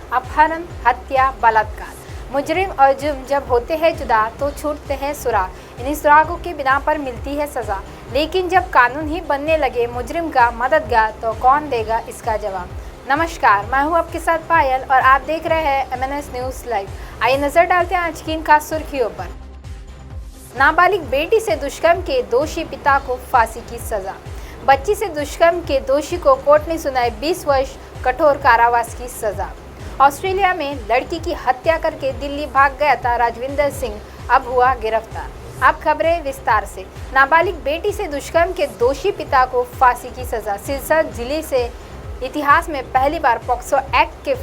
अपहरण, हत्या, बलात्कार। मुजरिम और जुर्म जब होते हैं जुदा तो छूटते हैं सुराग। इन्हीं सुरागों के बिना पर मिलती है सज़ा। लेकिन जब कानून ही बनने लगे मुजरिम का मददगार तो कौन देगा इसका जवाब। नमस्कार, मैं हूं आपके साथ पायल और आप देख रहे हैं MNS न्यूज़ लाइव। आइए नज़र डालते हैं आज की इन खास सुर्खियों पर। नाबालिग बेटी से दुष्कर्म के दोषी पिता को फांसी की सज़ा। बच्ची से दुष्कर्म के दोषी को कोर्ट ने सुनाई 20 वर्ष कठोर कारावास की सज़ा। ऑस्ट्रेलिया में लड़की की हत्या करके दिल्ली भाग गया था राजविंदर सिंह, अब हुआ गिरफ्तार। अब खबरें विस्तार से। नाबालिग बेटी से दुष्कर्म के दोषी पिता को फांसी की सज़ा। सिरसा जिले से इतिहास में पहली बार पॉक्सो एक्ट के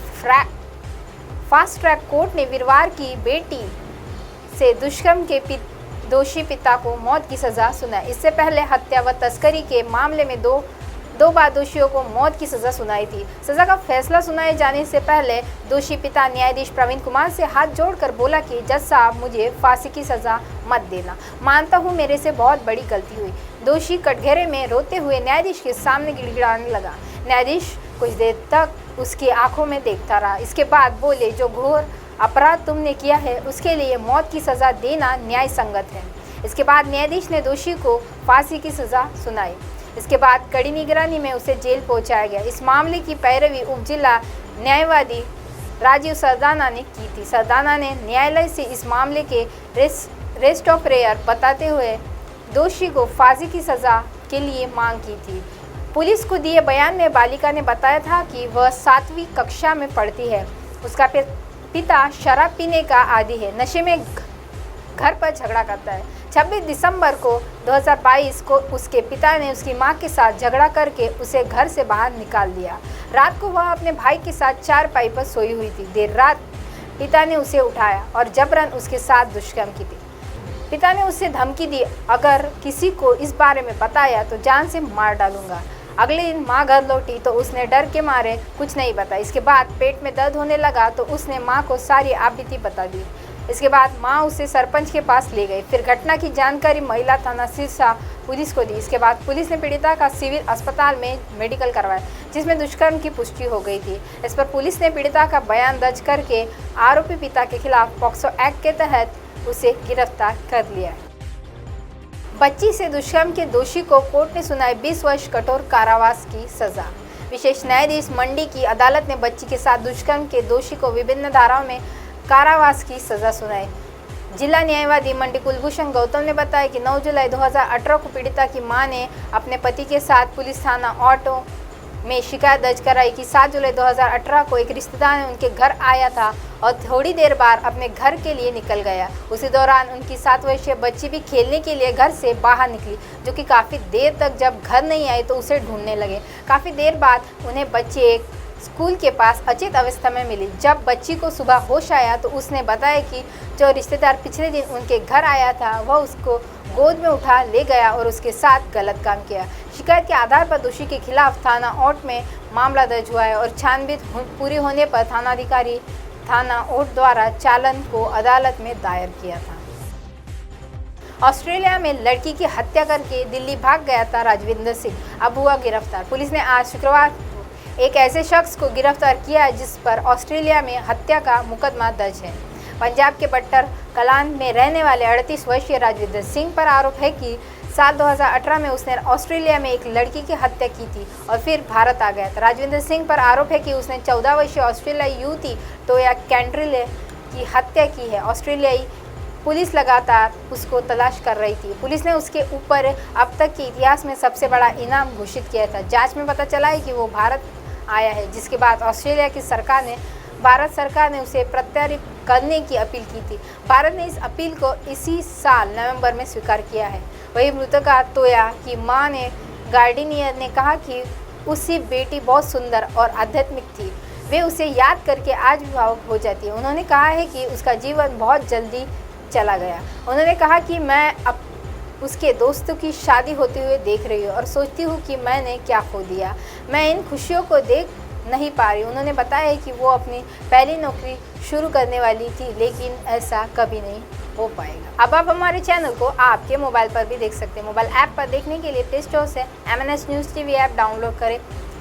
फास्ट ट्रैक कोर्ट ने वीरवार की बेटी से दुष्कर्म के दोषी पिता को मौत की सज़ा सुनाई। इससे पहले हत्या व तस्करी के मामले में दो बार दोषियों को मौत की सज़ा सुनाई थी। सज़ा का फैसला सुनाए जाने से पहले दोषी पिता न्यायाधीश प्रवीण कुमार से हाथ जोड़कर बोला कि जज साहब, मुझे फांसी की सज़ा मत देना, मानता हूँ मेरे से बहुत बड़ी गलती हुई। दोषी कटघरे में रोते हुए न्यायाधीश के सामने गिड़गिड़ाने लगा। न्यायाधीश कुछ देर तक उसकी आंखों में देखता रहा। इसके बाद बोले, जो घोर अपराध तुमने किया है उसके लिए मौत की सज़ा देना न्याय संगत है। इसके बाद न्यायाधीश ने दोषी को फांसी की सज़ा सुनाई। इसके बाद कड़ी निगरानी में उसे जेल पहुंचाया गया। इस मामले की पैरवी उप जिला न्यायवादी राजीव सरदाना ने की थी। सरदाना ने न्यायालय से इस मामले के रेस्ट ऑफ रेयर बताते हुए दोषी को फांसी की सज़ा के लिए मांग की थी। पुलिस को दिए बयान में बालिका ने बताया था कि वह 7वीं कक्षा में पढ़ती है। उसका पिता शराब पीने का आदी है, नशे में घर पर झगड़ा करता है। 26 दिसंबर को 2022 को उसके पिता ने उसकी मां के साथ झगड़ा करके उसे घर से बाहर निकाल दिया। रात को वह अपने भाई के साथ चारपाई पर सोई हुई थी। देर रात पिता ने उसे उठाया और जबरन उसके साथ दुष्कर्म की थी। पिता ने उसे धमकी दी, अगर किसी को इस बारे में बताया तो जान से मार डालूंगा। अगले दिन माँ घर लौटी तो उसने डर के मारे कुछ नहीं बताया। इसके बाद पेट में दर्द होने लगा तो उसने माँ को सारी आपबीती बता दी। इसके बाद माँ उसे सरपंच के पास ले गई। फिर घटना की जानकारी महिला थाना सिरसा पुलिस को दी। इसके बाद पुलिस ने पीड़िता का सिविल अस्पताल में मेडिकल करवाया, जिसमें दुष्कर्म की पुष्टि हो गई थी। इस पर पुलिस ने पीड़िता का बयान दर्ज करके आरोपी पिता के खिलाफ पॉक्सो एक्ट के तहत उसे गिरफ्तार कर लिया। बच्ची से दुष्कर्म के दोषी को कोर्ट ने सुनाई 20 वर्ष कठोर कारावास की सज़ा। विशेष न्यायाधीश मंडी की अदालत ने बच्ची के साथ दुष्कर्म के दोषी को विभिन्न धाराओं में कारावास की सज़ा सुनाई। जिला न्यायवादी मंडी कुलभूषण गौतम ने बताया कि 9 जुलाई 2018 को पीड़िता की मां ने अपने पति के साथ पुलिस थाना ऑटो में शिकायत दर्ज कराई कि 7 जुलाई 2018 को एक रिश्तेदार ने उनके घर आया था और थोड़ी देर बाद अपने घर के लिए निकल गया। उसी दौरान उनकी 7 वर्षीय बच्ची भी खेलने के लिए घर से बाहर निकली, जो कि काफ़ी देर तक जब घर नहीं आई तो उसे ढूंढने लगे। काफ़ी देर बाद उन्हें बच्ची एक स्कूल के पास अचेत अवस्था में मिली। जब बच्ची को सुबह होश आया तो उसने बताया कि जो रिश्तेदार पिछले दिन उनके घर आया था वह उसको गोद में उठा ले गया और उसके साथ गलत काम किया। शिकायत के आधार पर दोषी के खिलाफ थाना ओट में मामला दर्ज हुआ है और छानबीन पूरी होने पर थानाधिकारी थाना ओट द्वारा चालान को अदालत में दायर किया था। ऑस्ट्रेलिया में लड़की की हत्या करके दिल्ली भाग गया था राजविंदर सिंह, अब हुआ गिरफ्तार। पुलिस ने आज शुक्रवार एक ऐसे शख्स को गिरफ्तार किया जिस पर ऑस्ट्रेलिया में हत्या का मुकदमा दर्ज है। पंजाब के बट्टर कलान में रहने वाले 38 वर्षीय राजविंदर सिंह पर आरोप है कि साल 2018 में उसने ऑस्ट्रेलिया में एक लड़की की हत्या की थी और फिर भारत आ गया था। राजविंदर सिंह पर आरोप है कि उसने 14 वर्षीय ऑस्ट्रेलियाई युवती टोया कैंड्रिले की हत्या की है। ऑस्ट्रेलियाई पुलिस लगातार उसको तलाश कर रही थी। पुलिस ने उसके ऊपर अब तक के इतिहास में सबसे बड़ा इनाम घोषित किया था। जांच में पता चला है कि वो भारत आया है, जिसके बाद ऑस्ट्रेलिया की सरकार ने भारत सरकार ने उसे प्रत्यार्पित करने की अपील की थी। भारत ने इस अपील को इसी साल नवंबर में स्वीकार किया है। वही मृतका टोया की मां ने गार्डिनियर ने कहा कि उसकी बेटी बहुत सुंदर और आध्यात्मिक थी, वे उसे याद करके आज भी भावुक हो जाती है। उन्होंने कहा है कि उसका जीवन बहुत जल्दी चला गया। उन्होंने कहा कि मैं अब उसके दोस्तों की शादी होते हुए देख रही हूँ और सोचती हूँ कि मैंने क्या खो दिया, मैं इन खुशियों को देख नहीं पा रही। उन्होंने बताया कि वो अपनी पहली नौकरी शुरू करने वाली थी, लेकिन ऐसा कभी नहीं हो पाएगा। अब आप हमारे चैनल को आपके मोबाइल पर भी देख सकते हैं। मोबाइल ऐप पर देखने के लिए प्ले स्टोर से MNS news TV app download करें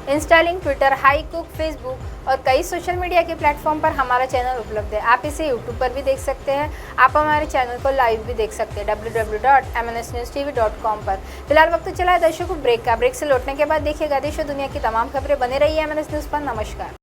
इंस्टा लिंक, ट्विटर, हाई कुक, फेसबुक और कई सोशल मीडिया के प्लेटफॉर्म पर हमारा चैनल उपलब्ध है। आप इसे यूट्यूब पर भी देख सकते हैं। आप हमारे चैनल को लाइव भी देख सकते हैं www.mnsnewstv.com पर। फिलहाल वक्त चला है दर्शकों ब्रेक का। ब्रेक से लौटने के बाद देखिएगा देश और दुनिया की तमाम खबरें। बने रहिए MNS न्यूज़ पर। नमस्कार।